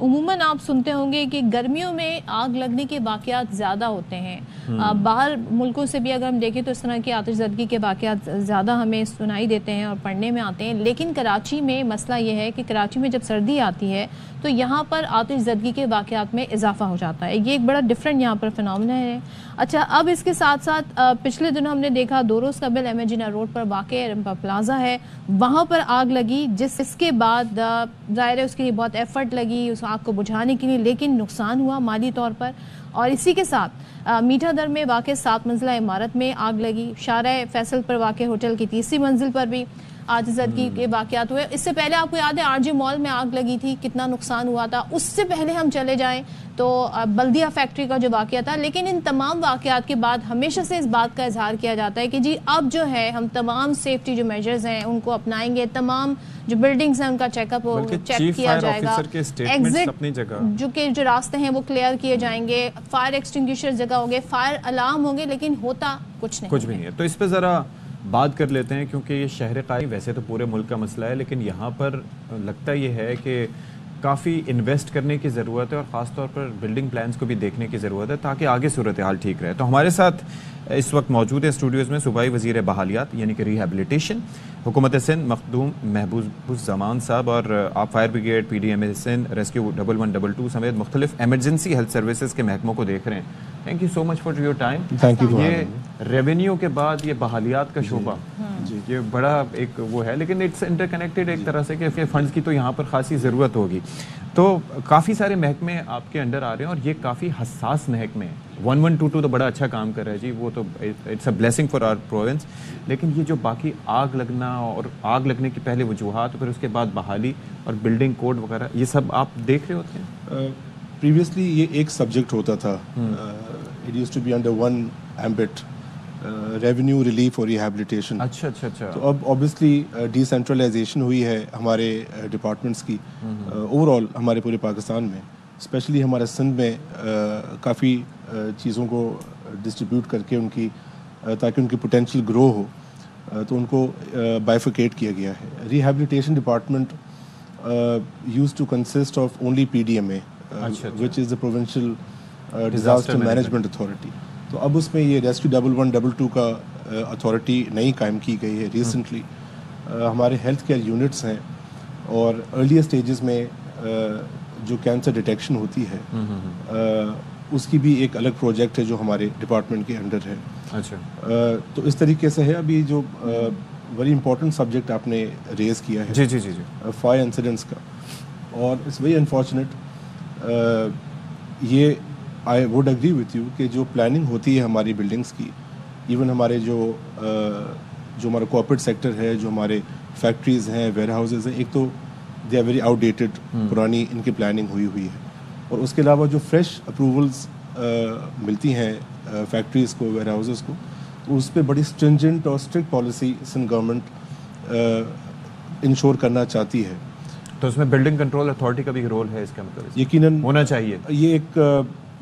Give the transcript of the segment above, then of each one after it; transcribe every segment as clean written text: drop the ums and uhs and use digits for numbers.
عموماً آپ سنتے ہوں گے کہ گرمیوں میں آگ لگنے کے واقعات زیادہ ہوتے ہیں. باہر ملکوں سے بھی اگر ہم دیکھیں تو اس طرح کی آتش زدگی کے واقعات زیادہ ہمیں سنائی دیتے ہیں اور پڑھنے میں آتے ہیں. لیکن کراچی میں مسئلہ یہ ہے کہ کراچی میں جب سردی آتی ہے تو یہاں پر آتش زدگی کے واقعات میں اضافہ ہو جاتا ہے. یہ ایک بڑا ڈفرینٹ یہاں پر فنومنا ہے. اچھا، اب اس کے ساتھ ساتھ پچھلے دنوں ہم نے دیکھا 2 روز قبل ایم اے جناح روڈ پر واقع رمپا پلازا ہے، وہاں پر آگ لگی، جس کے بعد ظاہر ہے اس کے لیے بہت ایفرٹ لگی اس آگ کو بجھانے کے لیے، لیکن نقصان ہوا مالی طور پر. اور اسی کے ساتھ میٹھا در میں واقع 7 منزلہ عمارت میں آگ لگی. شارع فیصل پر واقع ہوٹل کی 3ری منزل پر بھی آتش زدگی کے واقعات ہوئے. اس سے پہلے آپ کو یاد ہے آر جے مال میں آگ لگی تھی، کتنا نقصان ہوا تھا. اس سے پہلے ہم چلے جائیں تو بلدیہ فیکٹری کا جو واقعہ تھا. لیکن ان تمام واقعات کے بعد ہمیشہ سے اس بات کا اظہار کیا جاتا ہے کہ جی اب جو ہے ہم تمام سیفٹی جو میجرز ہیں ان کو اپنائیں گے، تمام جو بلڈنگز ہیں ان کا چیک اپ چیک کیا جائے گا، ایگزٹ جو راستے ہیں وہ کلیئر کیے جائیں گے، فائر ایکسٹنگوشر جگہ ہوں گے، فائر الارم ہوں گے. لیکن ہوتا کچھ نہیں ہے. تو اس پہ ذرا بات کر لیتے ہیں کیونکہ یہ شہر قائم ویسے تو پورے ملک کا مسئلہ ہے، لیکن یہاں پر لگتا یہ ہے کہ کافی انویسٹ کرنے کی ضرورت ہے اور خاص طور پر بلڈنگ پلانز کو بھی دیکھنے کی ضرورت ہے تاکہ آگے صورتحال ٹھیک رہے. تو ہمارے ساتھ اس وقت موجود ہے اسٹوڈیوز میں صوبائی وزیر بحالیات یعنی کہ ریہیبلیٹیشن حکومت سندھ مخدوم محبوب الزمان صاحب، اور آپ fire brigade, P D M A Sindh, rescue 1122 سمیت مختلف ایمرجنسی ہیلتھ سروسز کے محکموں کو دیکھ رہے ہیں. Thank you so much for your time. یہ ریونیو کے بعد یہ بحالیات کا شعبہ یہ بڑا ایک وہ ہے، لیکن اٹس انٹر کنیکٹڈ ایک طرح سے کہ فنڈز کی تو یہاں پر خاصی ضرورت ہوگی. تو کافی سارے محکمے آپ کے انڈر آ رہے ہیں اور یہ کافی حساس محکمے ہیں. 1122 تو بڑا اچھا کام کر رہا ہے جی، وہ تو it's a blessing for our province. لیکن یہ جو باقی آگ لگنا اور آگ لگنے کی پہلے وجوہات، پھر اس کے بعد بحالی اور بلڈنگ کوڈ وغیرہ، یہ سب آپ دیکھ رہے ہوتے ہیں؟ پریویسلی یہ ایک سبجیکٹ ہوتا تھا، it used to be under one ambit, revenue relief اور ریہیبلیٹیشن. اچھا. تو اب آبویسلی ڈی سینٹرلائزیشن ہوئی ہے ہمارے ڈپارٹمنٹس کی اوور آل ہمارے پورے پاکستان میں، اسپیشلی ہمارے سندھ میں کافی چیزوں کو ڈسٹریبیوٹ کر کے ان کی تاکہ ان کی پوٹینشیل گرو ہو تو ان کو بائیفیکیٹ کیا گیا ہے. Rehabilitation department use to consist of only P D M A which is the provincial disaster management authority. تو اب اس میں یہ ریسکیو 1122 کا اتھارٹی نئی قائم کی گئی ہے ریسنٹلی. ہمارے ہیلتھ کیئر یونٹس ہیں اور ارلی اسٹیجز میں جو کینسر ڈیٹیکشن ہوتی ہے اس کی بھی ایک الگ پروجیکٹ ہے جو ہمارے ڈپارٹمنٹ کے انڈر ہے. اچھا. تو اس طریقے سے ہے. ابھی جو ویری امپورٹنٹ سبجیکٹ آپ نے ریز کیا ہے جی فائر انسیڈنٹس کا، اور اٹس ویری انفارچونیٹ. یہ I would agree with you کہ جو پلاننگ ہوتی ہے ہماری بلڈنگس کی، ایون ہمارے جو ہمارا کارپوریٹ سیکٹر ہے، جو ہمارے فیکٹریز ہیں، ویئر ہاؤسز ہیں، ایک تو they are very outdated, پرانی ان کی پلاننگ ہوئی ہے. اور اس کے علاوہ جو فریش اپروولز ملتی ہیں فیکٹریز کو، ویئر ہاؤسز کو، تو اس پہ بڑی اسٹرنجنٹ اور strict policy Sindh government ensure کرنا چاہتی ہے. تو اس میں بلڈنگ کنٹرول اتھارٹی کا بھی رول ہے، اس کا مطلب یقیناً ہونا چاہیے. یہ ایک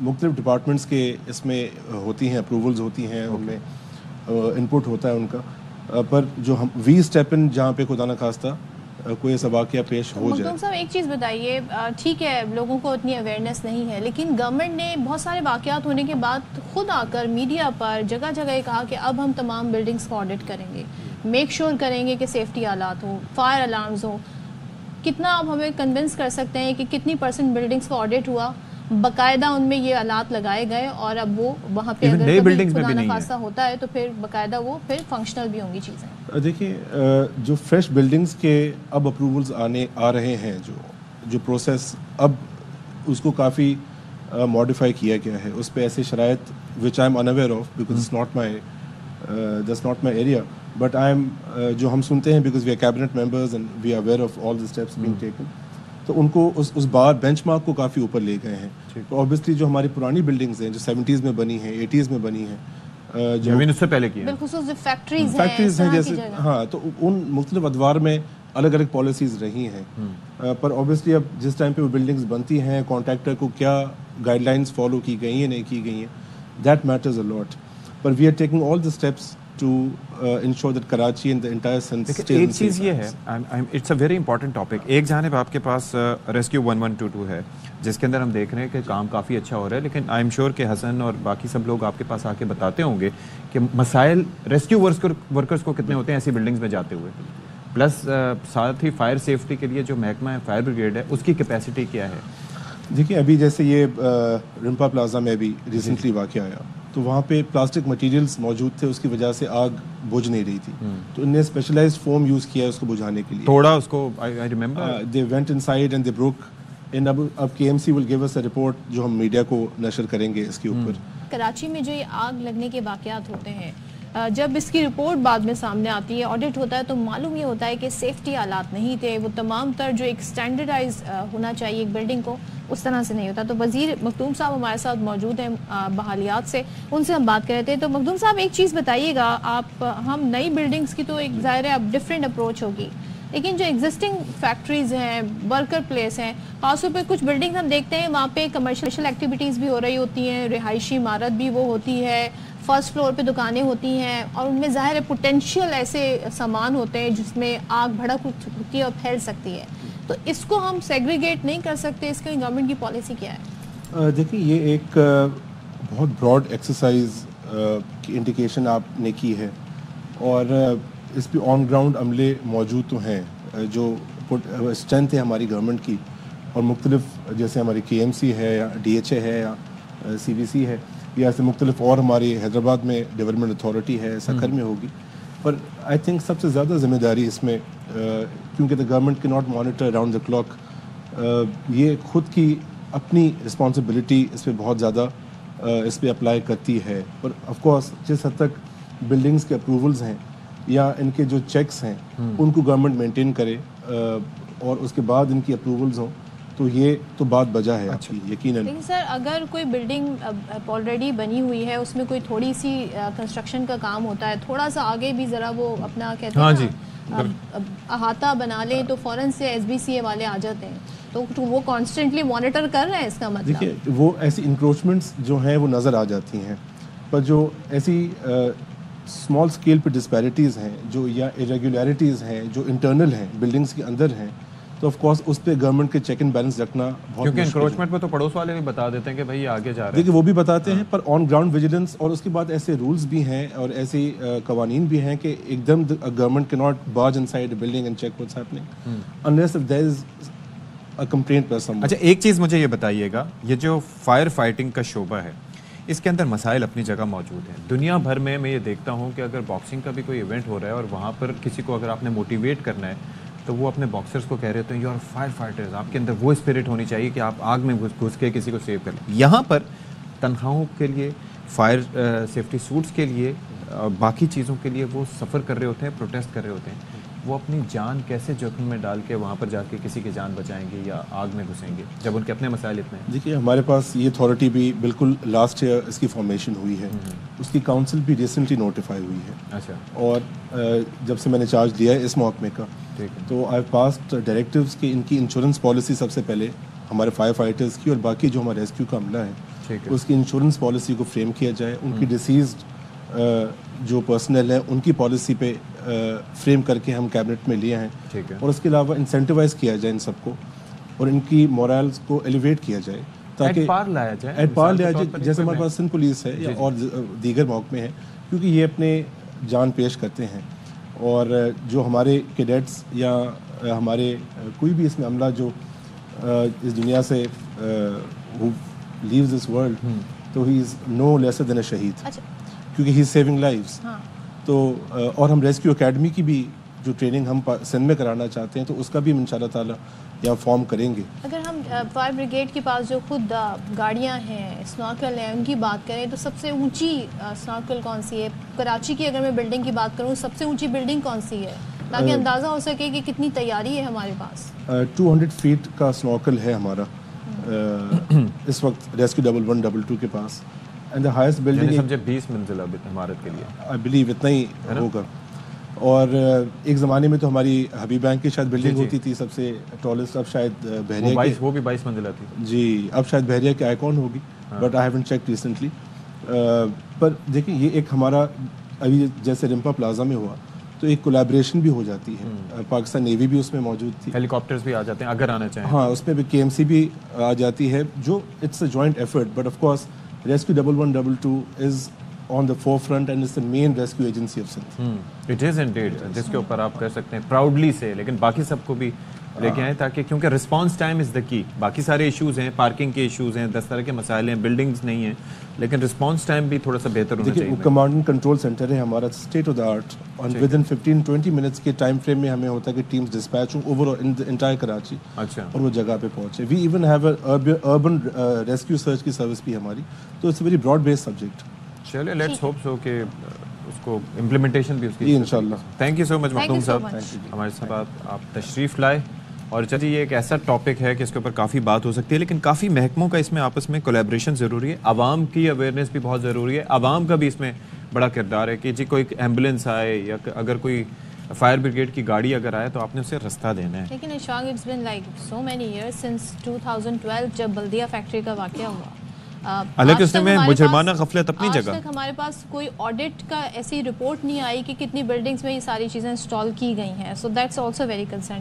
مختلف ڈپارٹمنٹس کے اس میں ہوتی ہیں، اپروولز ہوتی ہیں، ان میں انپٹ ہوتا ہے ان کا. پر جو ہم وی اسٹیپ ان جہاں پہ خدا نخواستہ کوئی ایسا واقعہ پیش ہو جائے. مخدوم صاحب ایک چیز بتائیے، ٹھیک ہے لوگوں کو اتنی اویئرنیس نہیں ہے، لیکن گورنمنٹ نے بہت سارے واقعات ہونے کے بعد خود آ کر میڈیا پر جگہ جگہ کہا کہ اب ہم تمام بلڈنگز کو آڈٹ کریں گے، میک شور کریں گے کہ سیفٹی آلات ہوں، فائر الارمز ہوں. کتنا آپ ہمیں کنونس کر سکتے ہیں کہ کتنی % بلڈنگز کو آڈٹ ہوا، باقاعدہ ان میں یہ آلات لگائے گئے، اور اب وہ وہاں پہ اگر کبھی خدا نخواستہ ہوتا ہے تو پھر باقاعدہ وہ پھر فنکشنل بھی ہوں گی چیزیں؟ دیکھیے جو فریش بلڈنگز کے اب اپروولز آ رہے ہیں، جو پروسیس اب اس کو کافی ماڈیفائی کیا گیا ہے. اس پہ ایسے شرائط وچ I am unaware of because that's not my area, but I am جو ہم سنتے ہیں because we are cabinet members and we are aware of all the steps being taken. تو ان کو اس بار بینچ مارک کو کافی اوپر لے گئے ہیں. تو اوبیسلی جو ہماری پرانی بلڈنگز ہیں جو 70s میں بنی ہیں، 80s میں بنی ہیں، جو اس سے پہلے کی بالخصوص جو فیکٹریز ہیں جیسے، ہاں، تو ان مختلف ادوار میں الگ الگ پالیسیز رہی ہیں. پر اوبیسلی اب جس ٹائم پہ وہ بلڈنگز بنتی ہیں، کانٹریکٹر کو کیا گائیڈ لائنس فالو کی گئی ہیں نہیں کی گئی ہیں، دیٹ میٹرز اے لاٹ. پر we are taking all the steps to ensure that Karachi and the entire Sindh stays in ایک safe چیز یہ ہے, hands. It's a very important topic. ایک جانب آپ کے پاس ریسکیو 1122 ہے جس کے اندر ہم دیکھ رہے ہیں کہ کام کافی اچھا ہو رہا ہے, لیکن آئی ایم شیور کہ حسن اور باقی سب لوگ آپ کے پاس آ کے بتاتے ہوں گے کہ مسائل ریسکیو ورکرز کو کتنے ہوتے ہیں ایسی بلڈنگز میں جاتے ہوئے, پلس ساتھ ہی فائر سیفٹی کے لیے جو محکمہ ہے فائر بریگیڈ ہے اس کی کیپیسٹی کیا ہے. دیکھیں ابھی جیسے یہ رمپا پلازا میں بھی ریسنٹلی واقعہ آیا تو وہاں پہ پلاسٹک مٹیریلز موجود تھے, اس کی وجہ سے آگ بجھ نہیں رہی تھی, تو انہوں نے اسپیشلائزڈ فوم یوز کیا ہے اس کو بجھانے کے لیے, توڑا اس کو. I remember they went inside and they broke, and اب KMC will give us a report جو ہم میڈیا کو نشر کریں گے اس کے اوپر. کراچی میں جو یہ آگ لگنے کے واقعات ہوتے ہیں, جب اس کی رپورٹ بعد میں سامنے آتی ہے, آڈٹ ہوتا ہے, تو معلوم یہ ہوتا ہے کہ سیفٹی آلات نہیں تھے, وہ تمام تر جو ایک اسٹینڈرڈائز ہونا چاہیے ایک بلڈنگ کو اس طرح سے نہیں ہوتا. تو وزیر مختوم صاحب ہمارے ساتھ موجود ہیں بحالیات سے, ان سے ہم بات کر رہے تھے. تو مختوم صاحب ایک چیز بتائیے گا آپ, ہم نئی بلڈنگز کی تو ایک ظاہر ہے اب ڈفرینٹ اپروچ ہوگی, لیکن جو ایگزسٹنگ فیکٹریز ہیں, ورکر پلیس ہیں, خاص طور پہ کچھ بلڈنگز ہم دیکھتے ہیں وہاں پہ کمرشل ایکٹیویٹیز بھی ہو رہی ہوتی ہیں, رہائشی عمارت بھی وہ ہوتی ہے, فرسٹ فلور پہ دکانیں ہوتی ہیں, اور ان میں ظاہر ہے پوٹینشیل ایسے سامان ہوتے ہیں جس میں آگ بھڑک ہوتی ہے اور پھیل سکتی ہے. تو اس کو ہم سیگریگیٹ نہیں کر سکتے, اس کی گورنمنٹ کی پالیسی کیا ہے؟ دیکھیں یہ ایک بہت براڈ ایکسرسائز کی انڈیکیشن آپ نے کی ہے, اور اس پہ آن گراؤنڈ عملے موجود تو ہیں جو اسٹرینتھ ہے ہماری گورنمنٹ کی, اور مختلف جیسے ہماری KMC ہے یا DHA ہے یا CBC ہے, یا ایسے مختلف اور ہماری حیدرآباد میں ڈیولپمنٹ اتھارٹی ہے, سکھر میں ہوگی. پر آئی تھنک سب سے زیادہ ذمہ داری اس میں, کیونکہ دا گورنمنٹ کی not monitor around the clock, یہ خود کی اپنی رسپانسبلٹی اس پہ بہت زیادہ اس پہ اپلائی کرتی ہے. پر آف کورس جس حد تک بلڈنگز کے اپروولز ہیں یا ان کے جو چیکس ہیں ان کو گورنمنٹ مینٹین کرے اور اس کے بعد ان کی اپروولز ہوں, تو یہ تو بات بجا ہے آپ کی یقیناً. لیکن سر اگر کوئی بلڈنگ آلریڈی بنی ہوئی ہے, اس میں کوئی تھوڑی سی کنسٹرکشن کا کام ہوتا ہے, تھوڑا سا آگے بھی ذرا وہ اپنا کہتے ہیں احاطہ بنا لیں, تو فوراً سے SBCA والے آ جاتے ہیں, تو وہ کانسٹنٹلی مانیٹر کر رہے ہیں اس کا مطلب. دیکھیے وہ ایسی انکروچمنٹس جو ہیں وہ نظر آ جاتی ہیں, پر جو ایسی اسمال اسکیل پہ ڈسپیرٹیز ہیں جو یا ارریگولیرٹیز ہیں جو انٹرنل ہیں بلڈنگس کے اندر ہیں, تو آف کورس اس پہ گورنمنٹ کے چیک اینڈ بیلنس رکھنا بہت, کیونکہ انکروچمنٹ میں تو پڑوس والے بھی بتا دیتے ہیں کہ بھائی آگے جا رہے ہیں. دیکھیے وہ بھی بتاتے ہیں, پر آن گراؤنڈ ویجیلنس, اور اس کے بعد ایسے رولز بھی ہیں اور ایسے قوانین بھی ہیں کہ ایک دم گورنمنٹ کی not barge inside a building and check what's happening unless if there is a complaint by someone. اچھا ایک چیز مجھے یہ بتائیے گا, یہ جو فائر فائٹنگ کا شعبہ ہے اس کے اندر مسائل اپنی جگہ موجود ہیں. دنیا بھر میں یہ دیکھتا ہوں کہ اگر باکسنگ کا بھی کوئی ایونٹ ہو رہا ہے اور وہاں پر کسی کو اگر آپ نے موٹیویٹ کرنا ہے تو وہ اپنے باکسرز کو کہہ رہے ہوتے ہیں یو آر فائر فائٹرز, آپ کے اندر وہ اسپرٹ ہونی چاہیے کہ آپ آگ میں گھس کے کسی کو سیو کر لیں. یہاں پر تنخواہوں کے لیے, فائر سیفٹی سوٹس کے لیے, باقی چیزوں کے لیے وہ سفر کر رہے ہوتے ہیں, پروٹیسٹ کر رہے ہوتے ہیں. وہ اپنی جان کیسے جوخم میں ڈال کے وہاں پر جا کے کسی کی جان بچائیں گے یا آگ میں گھسیں گے جب ان کے اپنے مسائل اتنے ہیں؟ دیکھیے ہمارے پاس یہ اتھارٹی بھی بالکل لاسٹ ایئر اس کی فارمیشن ہوئی ہے, اس کی کاؤنسل بھی ریسنٹلی نوٹیفائی ہوئی ہے. اچھا. اور جب سے میں نے چارج لیا ہے اس محکمے کا, تو آئی پاسڈ ڈائریکٹیوز کہ ان کی انشورنس پالیسی سب سے پہلے ہمارے فائر فائٹرز کی اور باقی جو ہمارا ریسکیو کا عملہ ہے اس کی انشورنس پالیسی کو فریم کیا جائے, ان کی ڈیسیزڈ جو پرسنل ہیں ان کی پالیسی پہ فریم کر کے ہم کیبنٹ میں لیے ہیں, اور اس کے علاوہ انسینٹیوائز کیا جائے ان سب کو, اور ان کی مورالز کو ایلیویٹ کیا جائے تاکہ ایٹ پار لایا جائے, جیسے ہمارے پاس سندھ پولیس ہے یا اور دیگر محکمے ہیں, کیونکہ یہ اپنے جان پیش کرتے ہیں. اور جو ہمارے کیڈیٹس یا ہمارے کوئی بھی اس میں عملہ جو اس دنیا سے لیوز دس ورلڈ, تو ہی از نو لیسر دین اے شہید, کیونکہ ہی از سیونگ لائفز. تو اور ہم ریسکیو اکیڈمی کی بھی جو ٹریننگ ہم سندھ میں کرانا چاہتے ہیں تو اس کا بھی ہم ان شاء اللہ تعالیٰ یہاں فارم کریں گے. اگر ہم فائر بریگیڈ کے پاس جو خود گاڑیاں ہیں, اسنارکل ہیں, ان کی بات کریں تو سب سے اونچی اسنارکل کون سی ہے کراچی کی؟ اگر میں بلڈنگ کی بات کروں سب سے اونچی بلڈنگ کون سی ہے, تاکہ اندازہ ہو سکے کہ کتنی تیاری ہے ہمارے پاس؟ 200 فیٹ کا اسنارکل ہے ہمارا اس وقت ریسکیو 1112 کے پاس, اینڈ دا ہائیسٹ بلڈنگ سمجھے 20 منزلہ عمارت کے لیے آئی بلیو اتنا ہی ہوگا. اور ایک زمانے میں تو ہماری حبیب بینک کی شاید بلڈنگ ہوتی تھی سب سے ٹالسٹ, اب شاید بحریہ وہ بھی 22 منزلہ تھی. جی اب شاید بحریہ کے آئیکن ہوگی, but I haven't check recently. پر دیکھیں یہ ایک ہمارا ابھی جیسے رمپا پلازا میں ہوا تو ایک کولیبریشن بھی ہو جاتی ہے, پاکستان نیوی بھی اس میں موجود تھی, ہیلی کاپٹرز بھی آ جاتے ہیں اگر آنا چاہیں. ہاں اس میں بھی KMC بھی آ جاتی ہے, جو it's a joint effort, but of course rescue 1112 is on the forefront and is the main rescue agency of Sindh. It is indeed, جس کے اوپر آپ کر سکتے ہیں پراؤڈلی سے, لیکن باقی سب کو بھی لے کے آئیں تاکہ, کیونکہ رسپانس ٹائم از دا کی. باقی سارے ایشوز ہیں, پارکنگ کے ایشوز ہیں, 10 طرح کے مسائل ہیں, بلڈنگز نہیں ہیں, لیکن رسپانس ٹائم بھی تھوڑا سا بہتر ہونا چاہیے. کمانڈ اینڈ کنٹرول سینٹر ہے ہمارا, اسٹیٹ آف دا آرٹ, اور ود ان 15-20 منٹس کے ٹائم فریم میں ہمیں ہوتا ہے کہ ٹیمز ڈسپیچ ہوں اوور انٹائر کراچی, اور وہ جگہ پہ پہنچے. We even have a urban rescue search کی سروس بھی ہماری, تو it's a very broad base subject. چلیے لیٹس ہوپ سو کہ اس کو امپلیمنٹیشن بھی اس کی. جی انشاءاللہ. تھینک یو سو مچ مخدوم صاحب, ہمارے ساتھ آپ تشریف لائے. اور چلیے یہ ایک ایسا ٹاپک ہے کہ اس کے اوپر کافی بات ہو سکتی ہے, لیکن کافی محکموں کا اس میں آپس میں کولیبریشن ضروری ہے, عوام کی اویئرنیس بھی بہت ضروری ہے, عوام کا بھی اس میں بڑا کردار ہے کہ جی کوئی ایمبولینس آئے یا اگر کوئی فائر بریگیڈ کی گاڑی اگر آئے تو آپ نے اسے رستہ دینا ہے. لیکن Ashfaq, it's been like so many years since 2012 جب بلدیہ فیکٹری کا واقعہ ہوا. حالانکہ اس میں مجرمانہ غفلت اپنی جگہ. آج تک ہمارے پاس کوئی آڈٹ کا ایسی رپورٹ نہیں آئی کہ کتنی بلڈنگز میں یہ ساری چیزیں انسٹال کی گئی ہیں. So that's also very concern.